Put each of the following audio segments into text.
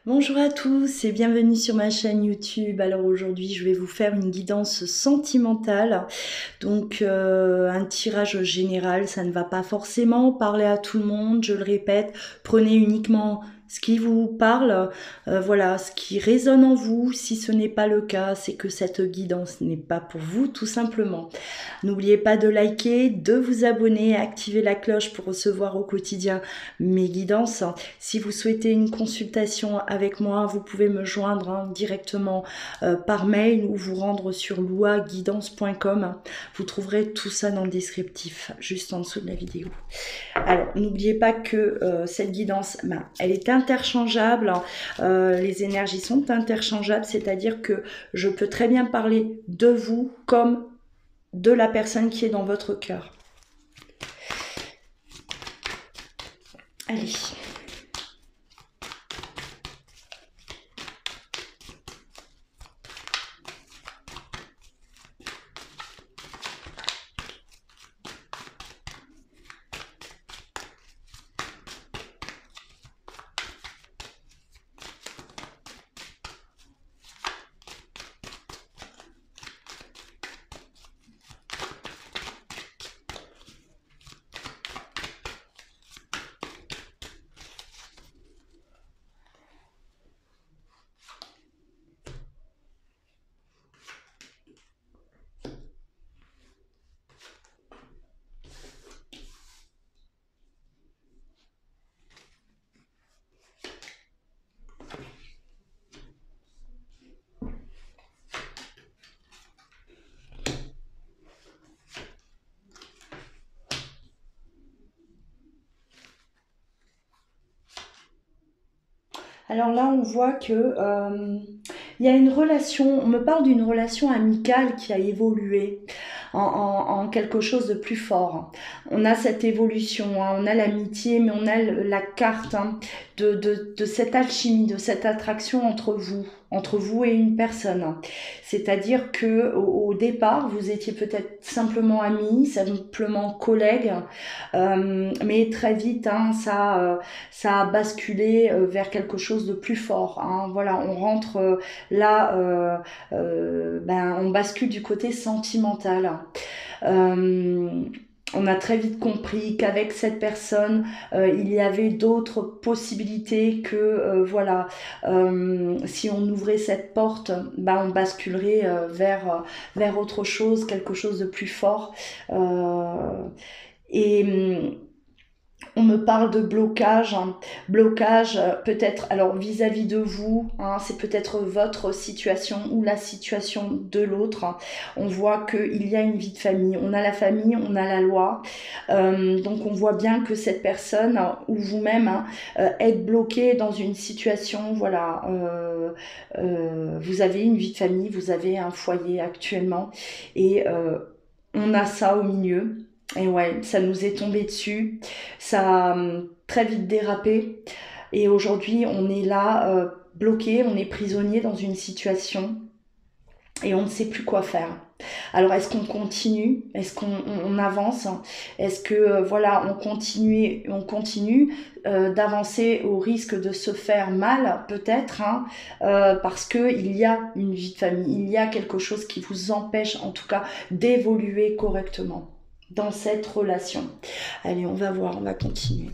Bonjour à tous et bienvenue sur ma chaîne YouTube. Alors aujourd'hui, je vais vous faire une guidance sentimentale. Donc un tirage général, ça ne va pas forcément parler à tout le monde, je le répète. Prenez uniquement ce qui vous parle, voilà, ce qui résonne en vous. Si ce n'est pas le cas, c'est que cette guidance n'est pas pour vous, tout simplement. N'oubliez pas de liker, de vous abonner, activer la cloche pour recevoir au quotidien mes guidances. Si vous souhaitez une consultation avec moi, vous pouvez me joindre directement par mail ou vous rendre sur louaguidance.com. Vous trouverez tout ça dans le descriptif, juste en dessous de la vidéo. Alors, n'oubliez pas que cette guidance, elle est interchangeable. Les énergies sont interchangeables, c'est-à-dire que je peux très bien parler de vous comme de la personne qui est dans votre cœur. Allez. Alors là, on voit que il y a une relation, on me parle d'une relation amicale qui a évolué en quelque chose de plus fort. On a cette évolution, hein, on a l'amitié, mais on a la carte de cette alchimie, de cette attraction entre vous et une personne. C'est-à-dire que au départ, vous étiez peut-être simplement amis, simplement collègues, mais très vite, hein, ça a basculé vers quelque chose de plus fort. Hein. Voilà, on rentre là, on bascule du côté sentimental. Euh, on a très vite compris qu'avec cette personne, il y avait d'autres possibilités que, si on ouvrait cette porte, on basculerait vers autre chose, quelque chose de plus fort. Et on me parle de blocage, hein. Blocage peut-être, alors vis-à-vis de vous, hein, c'est peut-être votre situation ou la situation de l'autre. Hein. On voit qu'il y a une vie de famille, on a la famille, on a la loi, donc on voit bien que cette personne ou vous-même êtes bloqué dans une situation, voilà, vous avez une vie de famille, vous avez un foyer actuellement et on a ça au milieu. Et ouais, ça nous est tombé dessus, ça a très vite dérapé et aujourd'hui on est là bloqué, on est prisonnier dans une situation et on ne sait plus quoi faire. Alors est-ce qu'on continue? Est-ce qu'on avance? Est-ce que voilà, on continue d'avancer au risque de se faire mal peut-être hein, parce que il y a une vie de famille, il y a quelque chose qui vous empêche en tout cas d'évoluer correctement dans cette relation. Allez, on va voir, on va continuer.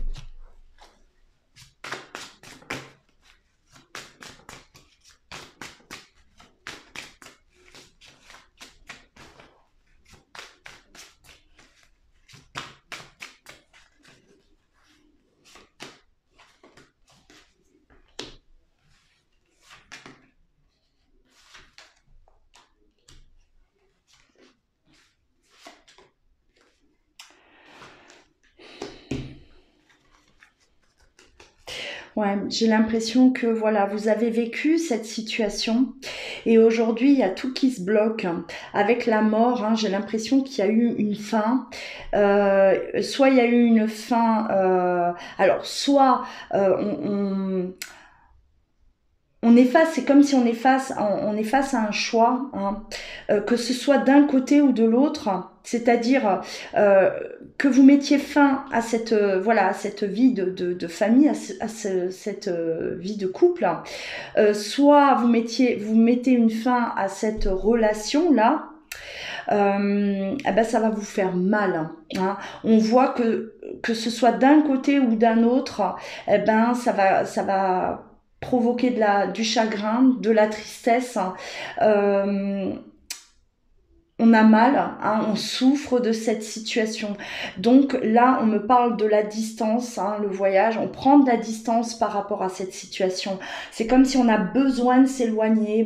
Ouais, j'ai l'impression que voilà, vous avez vécu cette situation et aujourd'hui il y a tout qui se bloque avec la mort. Hein, j'ai l'impression qu'il y a eu une fin. Soit il y a eu une fin. Alors soit on est face, c'est comme si on est face à un choix, hein, que ce soit d'un côté ou de l'autre. c'est-à-dire que vous mettiez fin à cette voilà, à cette vie de famille, cette vie de couple, soit vous mettez une fin à cette relation là. Eh ben ça va vous faire mal, hein. On voit que ce soit d'un côté ou d'un autre, eh ben ça va provoquer du chagrin, de la tristesse. Euh, on a mal, hein, on souffre de cette situation. Donc là, on me parle de la distance, hein, le voyage, on prend de la distance par rapport à cette situation. C'est comme si on a besoin de s'éloigner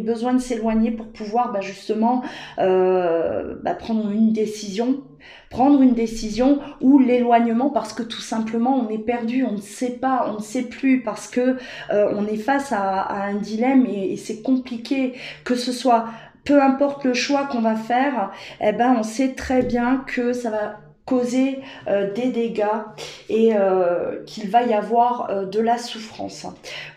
pour pouvoir justement prendre une décision. Prendre une décision ou l'éloignement parce que tout simplement on est perdu, on ne sait pas, on ne sait plus parce que on est face à un dilemme et c'est compliqué que ce soit peu importe le choix qu'on va faire, eh ben on sait très bien que ça va causer des dégâts et qu'il va y avoir de la souffrance.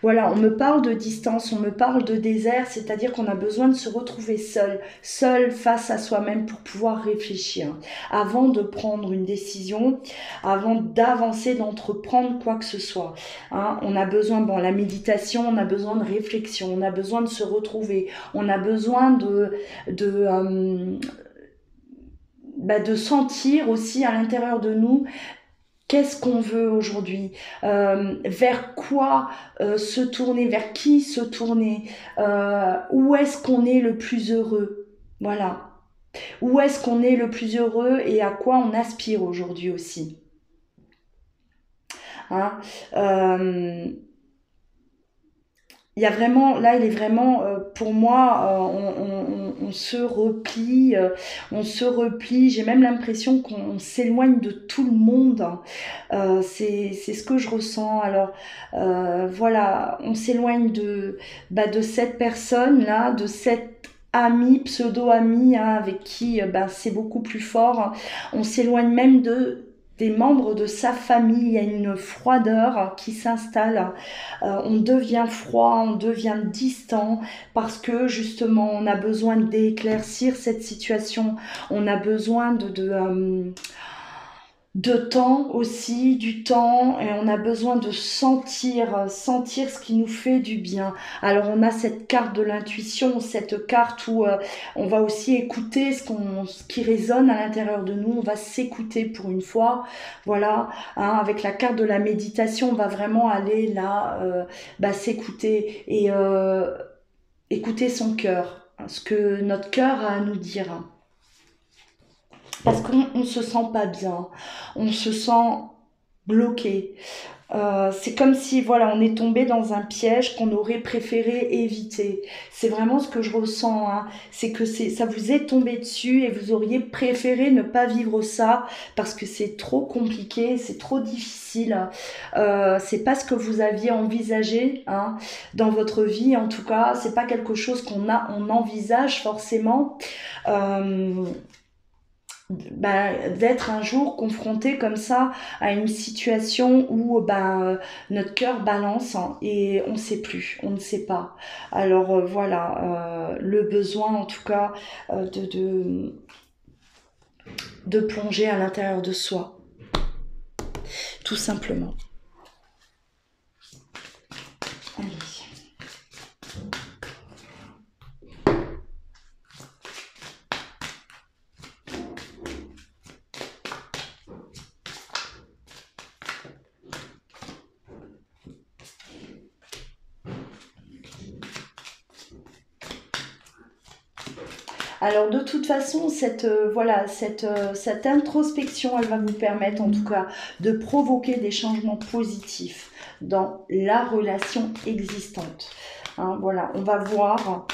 Voilà, on me parle de distance, on me parle de désert, c'est-à-dire qu'on a besoin de se retrouver seul face à soi-même pour pouvoir réfléchir avant de prendre une décision, avant d'avancer, d'entreprendre quoi que ce soit. Hein, on a besoin, la méditation, on a besoin de réflexion, on a besoin de se retrouver, on a besoin de sentir aussi à l'intérieur de nous qu'est-ce qu'on veut aujourd'hui, vers quoi se tourner, vers qui se tourner, où est-ce qu'on est le plus heureux, voilà, où est-ce qu'on est le plus heureux et à quoi on aspire aujourd'hui aussi, hein. Il y a vraiment, là il est vraiment, pour moi, on se replie, j'ai même l'impression qu'on s'éloigne de tout le monde, c'est ce que je ressens, alors voilà, on s'éloigne de cette personne-là, de cette ami, pseudo-ami, hein, avec qui c'est beaucoup plus fort, on s'éloigne même des membres de sa famille, il y a une froideur qui s'installe, on devient froid, on devient distant parce que justement on a besoin d'éclaircir cette situation, on a besoin de temps aussi, du temps, et on a besoin de sentir ce qui nous fait du bien. Alors on a cette carte de l'intuition, cette carte où on va aussi écouter ce qui résonne à l'intérieur de nous, on va s'écouter pour une fois, voilà, hein, avec la carte de la méditation, on va vraiment aller là, s'écouter et écouter son cœur, hein, ce que notre cœur a à nous dire. Parce qu'on se sent pas bien, on se sent bloqué. C'est comme si voilà, on est tombé dans un piège qu'on aurait préféré éviter. C'est vraiment ce que je ressens, hein. C'est que ça vous est tombé dessus et vous auriez préféré ne pas vivre ça parce que c'est trop compliqué, c'est trop difficile. C'est pas ce que vous aviez envisagé, hein, dans votre vie. En tout cas, c'est pas quelque chose on envisage forcément. D'être un jour confronté comme ça à une situation où notre cœur balance, hein, et on sait plus, on ne sait pas. Alors voilà, le besoin en tout cas de plonger à l'intérieur de soi, tout simplement. Allez. Alors de toute façon, cette introspection, elle va vous permettre en tout cas de provoquer des changements positifs dans la relation existante. Hein, voilà, on va voir.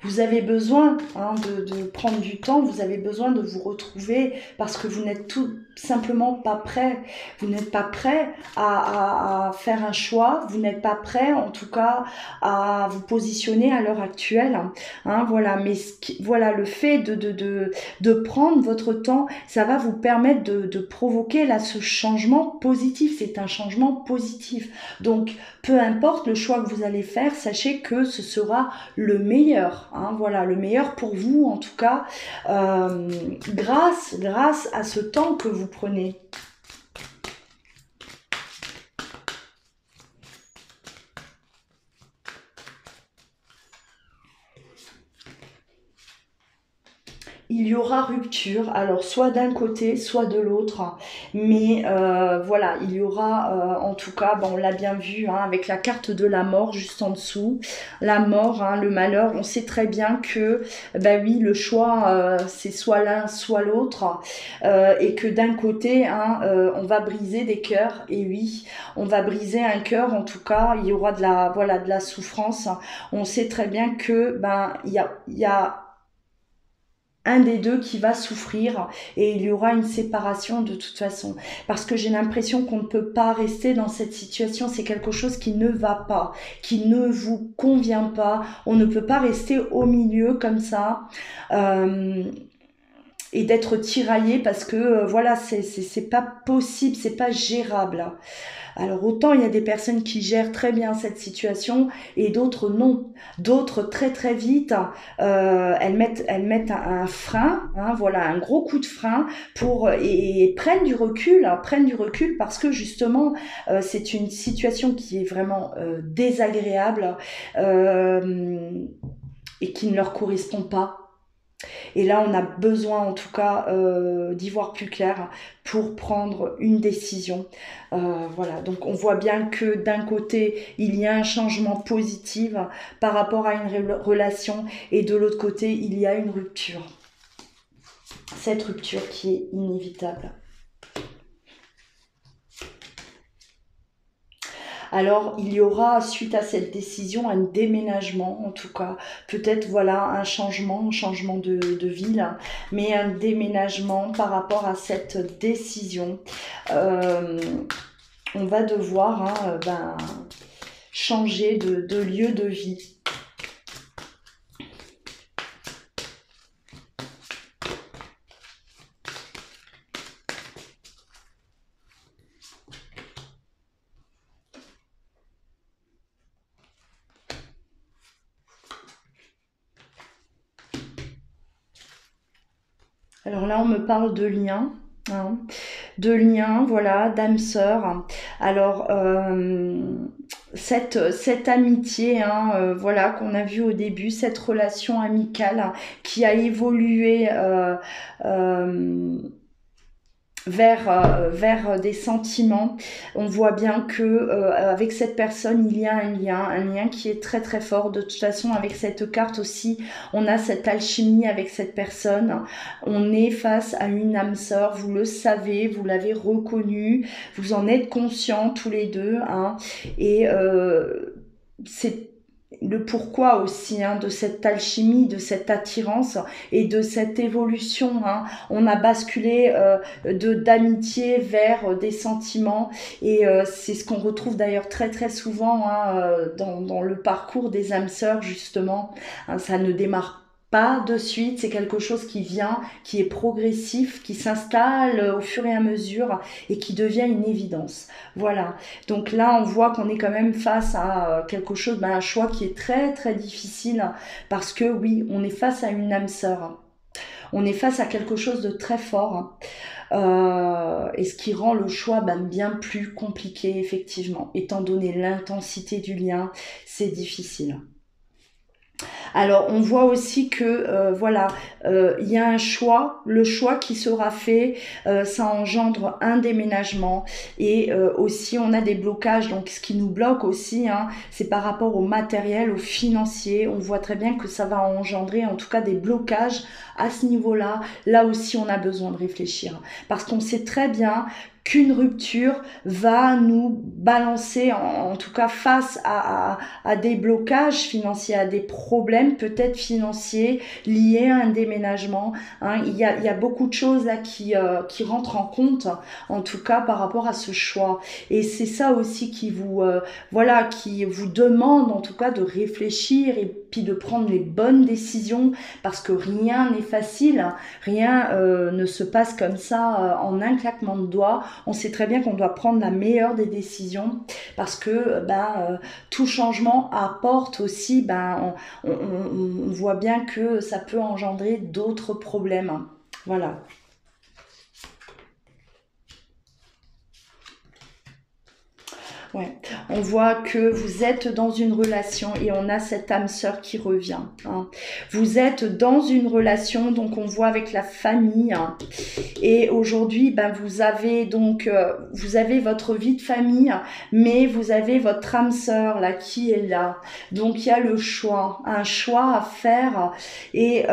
Vous avez besoin hein, de prendre du temps, vous avez besoin de vous retrouver parce que vous n'êtes tout simplement pas prêt. Vous n'êtes pas prêt à faire un choix, vous n'êtes pas prêt en tout cas à vous positionner à l'heure actuelle. Hein, voilà, mais voilà, le fait de prendre votre temps, ça va vous permettre de provoquer là ce changement positif. C'est un changement positif. Donc, peu importe le choix que vous allez faire, sachez que ce sera le meilleur. Hein, voilà, le meilleur pour vous en tout cas, grâce à ce temps que vous prenez. Il y aura rupture, alors soit d'un côté, soit de l'autre, mais voilà, il y aura en tout cas, bon, on l'a bien vu hein, avec la carte de la mort juste en dessous, la mort, hein, le malheur, on sait très bien que, ben oui, le choix, c'est soit l'un, soit l'autre, et que d'un côté, hein, on va briser des cœurs, et oui, on va briser un cœur, en tout cas, il y aura de la, voilà, de la souffrance, on sait très bien que, ben, il y a un des deux qui va souffrir et il y aura une séparation de toute façon. Parce que j'ai l'impression qu'on ne peut pas rester dans cette situation, c'est quelque chose qui ne va pas, qui ne vous convient pas, on ne peut pas rester au milieu comme ça. Et d'être tiraillé parce que voilà, c'est pas possible, c'est pas gérable. Alors autant il y a des personnes qui gèrent très bien cette situation et d'autres non. D'autres très très vite, elles mettent un frein, hein, voilà, un gros coup de frein pour et prennent du recul, hein, prennent du recul parce que justement c'est une situation qui est vraiment désagréable et qui ne leur correspond pas. Et là, on a besoin en tout cas d'y voir plus clair pour prendre une décision. Voilà, donc on voit bien que d'un côté, il y a un changement positif par rapport à une relation et de l'autre côté, il y a une rupture. Cette rupture qui est inévitable. Alors, il y aura, suite à cette décision, un déménagement, en tout cas. Peut-être, voilà, un changement de ville, mais un déménagement par rapport à cette décision. On va devoir changer de lieu de vie. Alors là, on me parle de liens, hein, de liens, voilà, d'âme sœur. Alors, cette amitié, hein, voilà, qu'on a vu au début, cette relation amicale hein, qui a évolué vers des sentiments. On voit bien que avec cette personne, il y a un lien qui est très très fort. De toute façon, avec cette carte aussi, on a cette alchimie avec cette personne. On est face à une âme sœur, vous le savez, vous l'avez reconnu, vous en êtes conscients tous les deux, hein, et c'est le pourquoi aussi hein, de cette alchimie, de cette attirance et de cette évolution. Hein. On a basculé d'amitié vers des sentiments et c'est ce qu'on retrouve d'ailleurs très très souvent hein, dans le parcours des âmes sœurs justement. Hein, ça ne démarre pas de suite, c'est quelque chose qui vient, qui est progressif, qui s'installe au fur et à mesure et qui devient une évidence. Voilà. Donc là, on voit qu'on est quand même face à quelque chose, un choix qui est très très difficile parce que oui, on est face à une âme sœur. On est face à quelque chose de très fort. Et ce qui rend le choix bien plus compliqué, effectivement. Étant donné l'intensité du lien, c'est difficile. Alors, on voit aussi que, voilà, il y a un choix, le choix qui sera fait, ça engendre un déménagement et aussi on a des blocages. Donc, ce qui nous bloque aussi, hein, c'est par rapport au matériel, au financier. On voit très bien que ça va engendrer en tout cas des blocages à ce niveau-là. Là aussi, on a besoin de réfléchir parce qu'on sait très bien qu'une rupture va nous balancer, en tout cas face à des blocages financiers, à des problèmes peut-être financiers liés à un déménagement. Hein. Il y a beaucoup de choses là qui rentrent en compte, en tout cas par rapport à ce choix. Et c'est ça aussi qui vous, voilà, qui vous demande en tout cas de réfléchir et puis de prendre les bonnes décisions, parce que rien n'est facile, rien ne se passe comme ça en un claquement de doigts. On sait très bien qu'on doit prendre la meilleure des décisions, parce que tout changement apporte aussi, on voit bien que ça peut engendrer d'autres problèmes. Voilà. Ouais, on voit que vous êtes dans une relation et on a cette âme sœur qui revient. Hein. Vous êtes dans une relation, donc on voit avec la famille. Hein. Et aujourd'hui, vous avez donc vous avez votre vie de famille, mais vous avez votre âme sœur là qui est là. Donc il y a le choix, un choix à faire et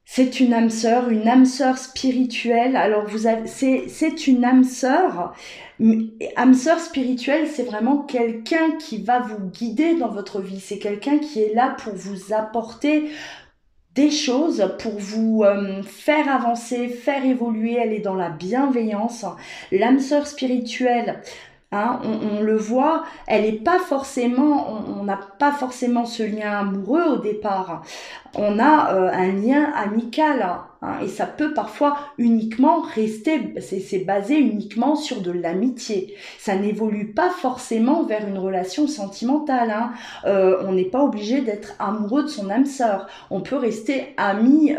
c'est une âme sœur spirituelle. Alors c'est une âme sœur. Âme sœur spirituelle, c'est vraiment quelqu'un qui va vous guider dans votre vie. C'est quelqu'un qui est là pour vous apporter des choses, pour vous faire avancer, faire évoluer. Elle est dans la bienveillance. L'âme sœur spirituelle, hein, on le voit, elle est pas forcément, on n'a pas forcément ce lien amoureux au départ. On a un lien amical, hein, et ça peut parfois uniquement rester, c'est basé uniquement sur de l'amitié. Ça n'évolue pas forcément vers une relation sentimentale. Hein. On n'est pas obligé d'être amoureux de son âme sœur. On peut rester amis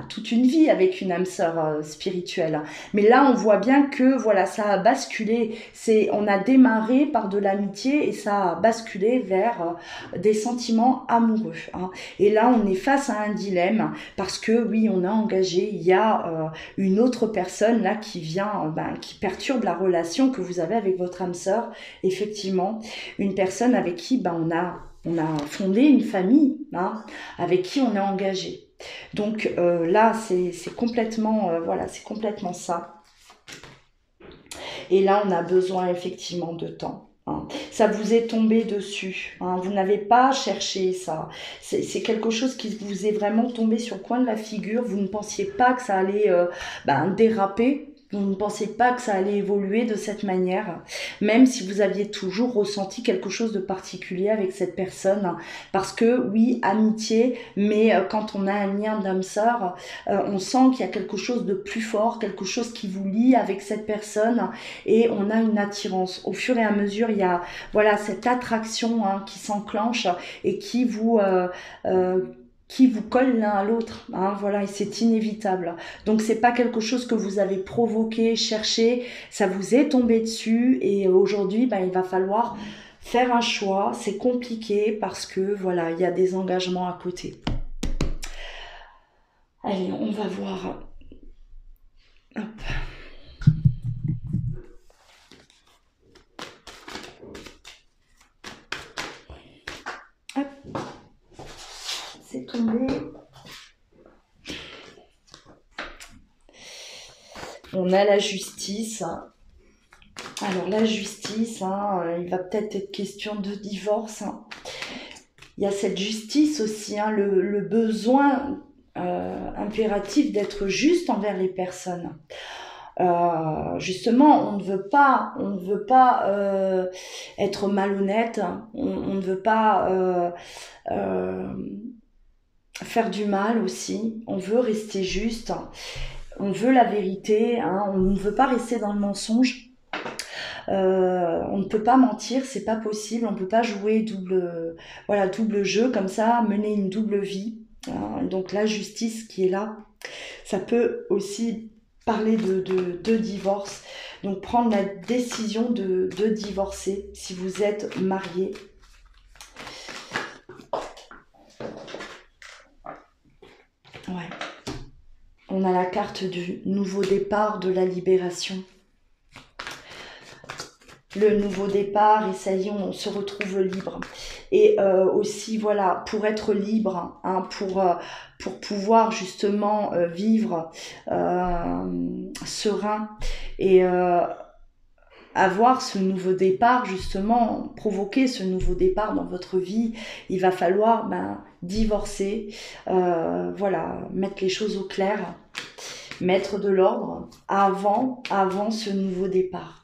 toute une vie avec une âme sœur spirituelle. Mais là, on voit bien que voilà, ça a basculé. On a démarré par de l'amitié et ça a basculé vers des sentiments amoureux. Hein. Et là, on est face à un dilemme parce que oui, on a engagé, il y a une autre personne là qui vient, qui perturbe la relation que vous avez avec votre âme sœur. Effectivement, une personne avec qui on a fondé une famille, hein, avec qui on est engagé. Donc là, c'est complètement, c'est complètement ça. Et là, on a besoin effectivement de temps. Hein. Ça vous est tombé dessus. Hein. Vous n'avez pas cherché ça. C'est quelque chose qui vous est vraiment tombé sur le coin de la figure. Vous ne pensiez pas que ça allait déraper. Vous ne pensez pas que ça allait évoluer de cette manière, même si vous aviez toujours ressenti quelque chose de particulier avec cette personne. Parce que oui, amitié, mais quand on a un lien d'âme sœur, on sent qu'il y a quelque chose de plus fort, quelque chose qui vous lie avec cette personne et on a une attirance. Au fur et à mesure, il y a cette attraction qui s'enclenche et qui vous colle l'un à l'autre, hein, et c'est inévitable. Donc c'est pas quelque chose que vous avez provoqué, cherché, ça vous est tombé dessus et aujourd'hui, il va falloir faire un choix. C'est compliqué parce que il y a des engagements à côté. Allez, on va voir. Hop. C'est tombé. On a la justice. Alors la justice, il va peut-être être question de divorce. Il y a cette justice aussi, le besoin impératif d'être juste envers les personnes. Justement, on ne veut pas être malhonnête. On ne veut pas faire du mal aussi. On veut rester juste. On veut la vérité. On ne veut pas rester dans le mensonge. On ne peut pas mentir, c'est pas possible. On ne peut pas jouer double jeu comme ça, mener une double vie. Donc la justice qui est là, ça peut aussi parler de divorce. Donc prendre la décision de divorcer si vous êtes marié. Ouais. On a la carte du nouveau départ, de la libération. Le nouveau départ, et ça y est, on se retrouve libre. et aussi voilà pour être libre, hein, pour pouvoir justement vivre serein et avoir ce nouveau départ, justement, provoquer ce nouveau départ dans votre vie, il va falloir divorcer, voilà, mettre les choses au clair, mettre de l'ordre avant ce nouveau départ.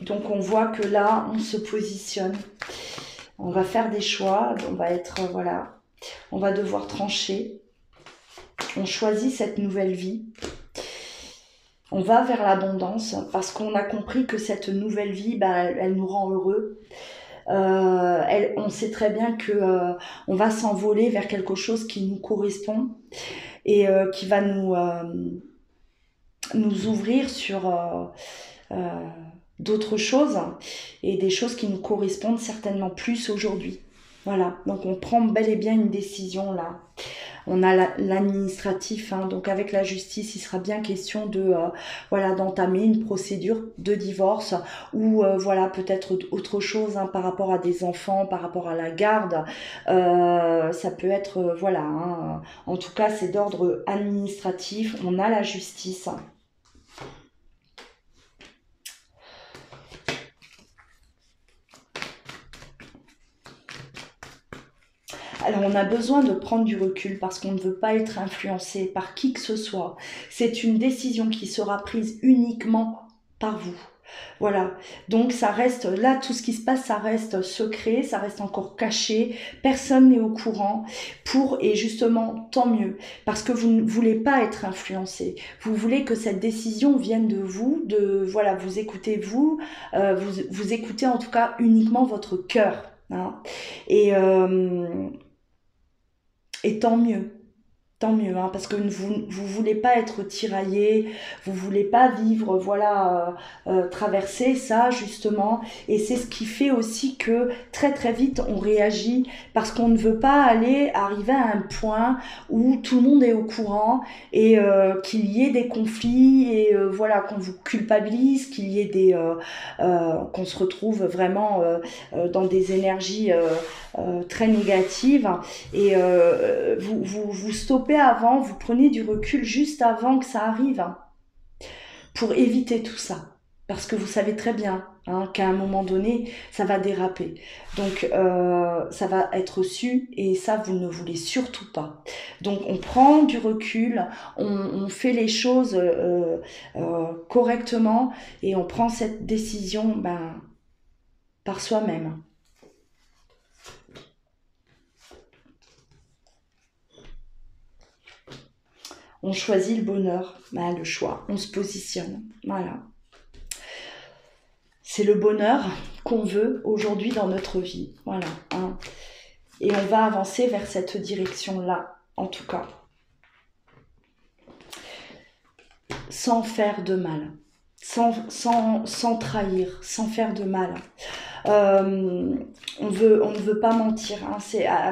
Donc on voit que là, on se positionne, on va faire des choix, on va être, voilà, on va devoir trancher. On choisit cette nouvelle vie. On va vers l'abondance parce qu'on a compris que cette nouvelle vie, elle nous rend heureux. On sait très bien que on va s'envoler vers quelque chose qui nous correspond et qui va nous ouvrir sur d'autres choses et des choses qui nous correspondent certainement plus aujourd'hui. Voilà, donc on prend bel et bien une décision là. On a l'administratif, hein, donc avec la justice, il sera bien question de voilà d'entamer une procédure de divorce ou voilà peut-être autre chose hein, par rapport à des enfants, par rapport à la garde. Ça peut être voilà. Hein, en tout cas, c'est d'ordre administratif. On a la justice. Alors on a besoin de prendre du recul parce qu'on ne veut pas être influencé par qui que ce soit. C'est une décision qui sera prise uniquement par vous. Voilà, donc ça reste, là tout ce qui se passe, ça reste secret, ça reste encore caché, personne n'est au courant, et justement tant mieux, parce que vous ne voulez pas être influencé, vous voulez que cette décision vienne de vous, voilà, vous écoutez vous écoutez en tout cas uniquement votre cœur, hein, et, euh, et tant mieux, hein, parce que vous voulez pas être tiraillé, vous voulez pas vivre, voilà, traverser ça justement, et c'est ce qui fait aussi que très très vite on réagit parce qu'on ne veut pas arriver à un point où tout le monde est au courant et qu'il y ait des conflits et voilà qu'on vous culpabilise, qu'il y ait qu'on se retrouve vraiment dans des énergies très négatives et vous stoppez avant, vous prenez du recul juste avant que ça arrive hein, pour éviter tout ça. Parce que vous savez très bien hein, qu'à un moment donné, ça va déraper. Donc, ça va être su et ça, vous ne voulez surtout pas. Donc, on prend du recul, on fait les choses correctement et on prend cette décision par soi-même. On choisit le bonheur, le choix, on se positionne. Voilà. C'est le bonheur qu'on veut aujourd'hui dans notre vie. Voilà. Hein. Et on va avancer vers cette direction-là, en tout cas. Sans faire de mal. Sans trahir, sans faire de mal. On ne veut pas mentir. Hein.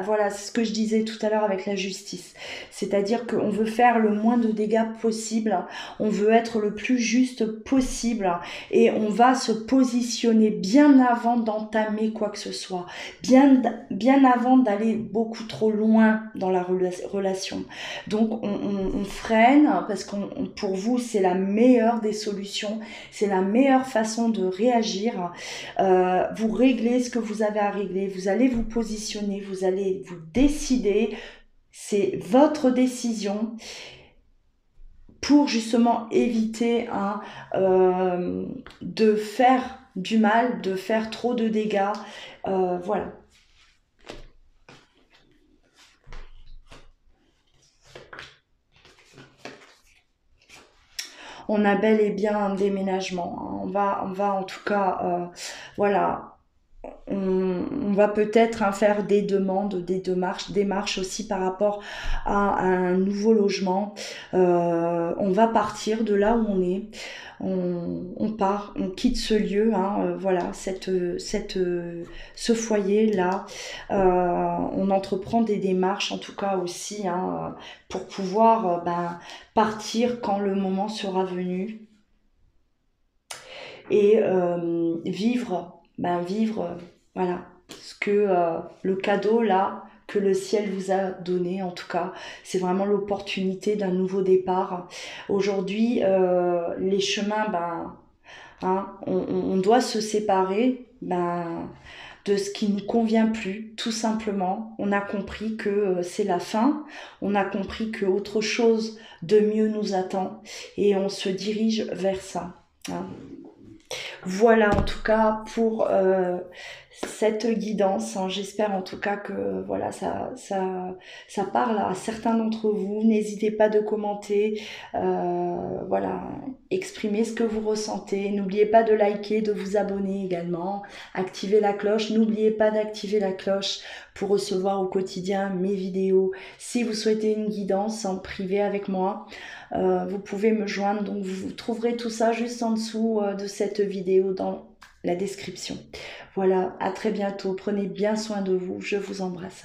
Voilà, c'est ce que je disais tout à l'heure avec la justice. C'est-à-dire qu'on veut faire le moins de dégâts possible. On veut être le plus juste possible. Et on va se positionner bien avant d'entamer quoi que ce soit. Bien avant d'aller beaucoup trop loin dans la relation. Donc, on freine parce pour vous, c'est la meilleure des solutions. C'est la meilleure façon de réagir. Vous réglez ce que vous avez à régler, vous allez vous positionner, vous allez vous décider, c'est votre décision pour justement éviter de faire du mal, de faire trop de dégâts, voilà. On a bel et bien un déménagement. On va en tout cas, voilà, on va peut-être faire des demandes, des démarches aussi par rapport à un nouveau logement. On va partir de là où on est. On part, on quitte ce lieu, hein, voilà, ce foyer-là. On entreprend des démarches, en tout cas aussi, hein, pour pouvoir partir quand le moment sera venu. et vivre, voilà, ce que le cadeau là que le ciel vous a donné. En tout cas, c'est vraiment l'opportunité d'un nouveau départ. Aujourd'hui, les chemins, on doit se séparer de ce qui ne nous convient plus, tout simplement. On a compris que c'est la fin, on a compris que autre chose de mieux nous attend et on se dirige vers ça. Hein. Voilà en tout cas pour cette guidance. Hein. J'espère en tout cas que voilà, ça parle à certains d'entre vous. N'hésitez pas de commenter, voilà, exprimez ce que vous ressentez. N'oubliez pas de liker, de vous abonner également, activez la cloche. N'oubliez pas d'activer la cloche pour recevoir au quotidien mes vidéos. Si vous souhaitez une guidance en privé avec moi, vous pouvez me joindre, donc vous trouverez tout ça juste en dessous de cette vidéo dans la description. Voilà, à très bientôt, prenez bien soin de vous, je vous embrasse.